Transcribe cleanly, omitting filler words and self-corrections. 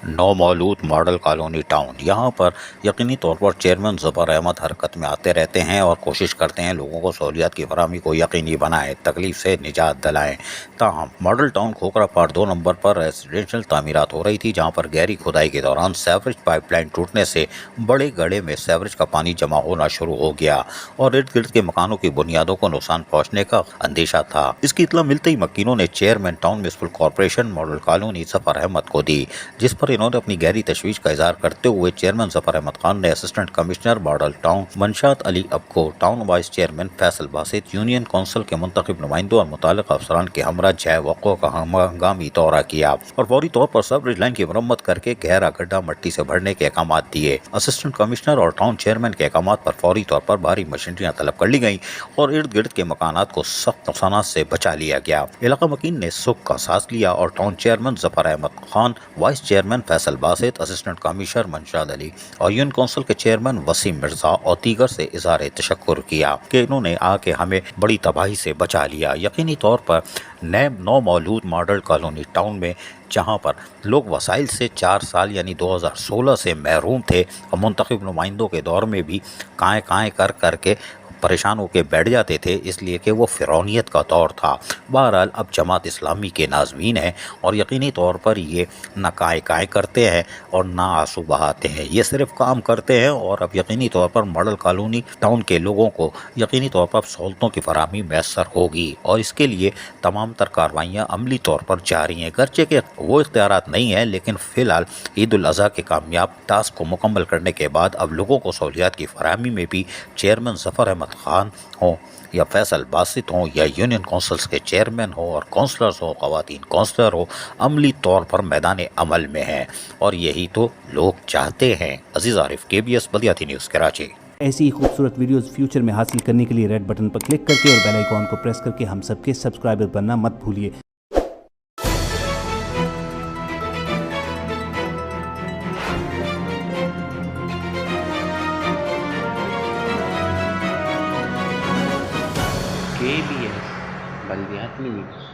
نومولود model colony town, یہاں پر یقینی طور پر چیئرمین ظفر احمد حرکت میں آتے رہتے ہیں اور کوشش کرتے ہیں لوگوں کو سہولیات کی فراہمی کو یقینی بنائیں، تکلیف سے نجات دلائیں۔ تاہم ماڈل ٹاؤن کھوکھرا پارٹ 2 نمبر پر ریزیڈینشل تعمیرات ہو رہی تھی، جہاں پر گہری کھدائی کے دوران سیوریج پائپ لائن ٹوٹنے سے بڑے گڑھے میں سیوریج کا پانی جمع ہونا شروع ہو گیا اور ارد گرد کے مکانوں کی بنیادوں کو نقصان پہنچنے کا اندیشہ تھا۔ اس کی اطلاع ملتے ہی مکینوں نے chairman town municipal corporation model colony Zafar Ahmed کو دی، جس پر انہوں نے اپنی گہری تشویش کا اظہار کرتے ہوئے چیئرمین ظفر احمد خان نے assistant commissioner model town Munshad Ali ابکو، town vice chairman Faisal Basit, union council کے منتخب نمائندوں اور متعلقہ افسران کے ہمراہ جائے وقوع کا ہنگامی دورہ کیا اور فوری طور پر سیوریج لائن کی مرمت کر کے گہرا گڈھا مٹی سے بھرنے کے احکامات دیے۔ اسسٹنٹ کمشنر اور ٹاؤن چیئرمین کے احکامات پر فوری طور پر بھاری مشینریاں طلب کر لی گئیں اور ارد گرد کے مکانات کو سخت نقصانات سے بچا لیا گیا۔ علاقہ مکین نے سکھ کا سانس لیا اور town chairman Zafar Ahmed Khan, vice chairman Faisal Basit, assistant commissioner Munshad Ali اور یونین کونسل کے چیئرمین وسیم مرزا اور دیگر سے اظہار تشکر کیا کہ انہوں نے آ کے ہمیں بڑی تباہی سے بچا لیا۔ یقینی طور پر نومولود ماڈل کالونی ٹاؤن میں جہاں پر لوگ وسائل سے 4 سال یعنی 2016 سے محروم تھے اور منتخب نمائندوں کے دور میں بھی کائیں کر کے پریشان ہو کے بیٹھ جاتے تھے، اس لیے کہ وہ فرعونیت کا دور تھا۔ بہرحال اب جماعت اسلامی کے ناظمین ہیں اور یقینی طور پر یہ نہ کائیں کرتے ہیں اور نہ آنسو بہاتے ہیں، یہ صرف کام کرتے ہیں اور اب یقینی طور پر ماڈل کالونی ٹاؤن کے لوگوں کو یقینی طور پر سہولتوں کی فراہمی میسر ہوگی اور اس کے لیے تمام تر کاروائیاں عملی طور پر جاری ہیں، گرچہ کہ وہ اختیارات نہیں ہیں، لیکن فی الحال عید الاضحیٰ کے کامیاب ٹاسک کو مکمل کرنے کے بعد اب لوگوں کو سہولیات کی فراہمی میں بھی چیئرمین ظفر احمد خان ہوں یا فیصل باسط ہوں یا یونین کونسلز کے چیئرمین ہوں اور کونسلرز ہوں، خواتین کونسلر ہوں، عملی طور پر میدان عمل میں ہیں اور یہی تو لوگ چاہتے ہیں۔ عزیز عارف، KBS بلدیاتی نیوز کراچی۔ ایسی ہی خوبصورت ویڈیوز فیوچر میں حاصل کرنے کے لیے ریڈ بٹن پر کلک کر کے اور بیل آئیکن کو پریس کر کے ہم سب کے سبسکرائبر بننا مت بھولیے۔ KBS بلدیاتی نیوز۔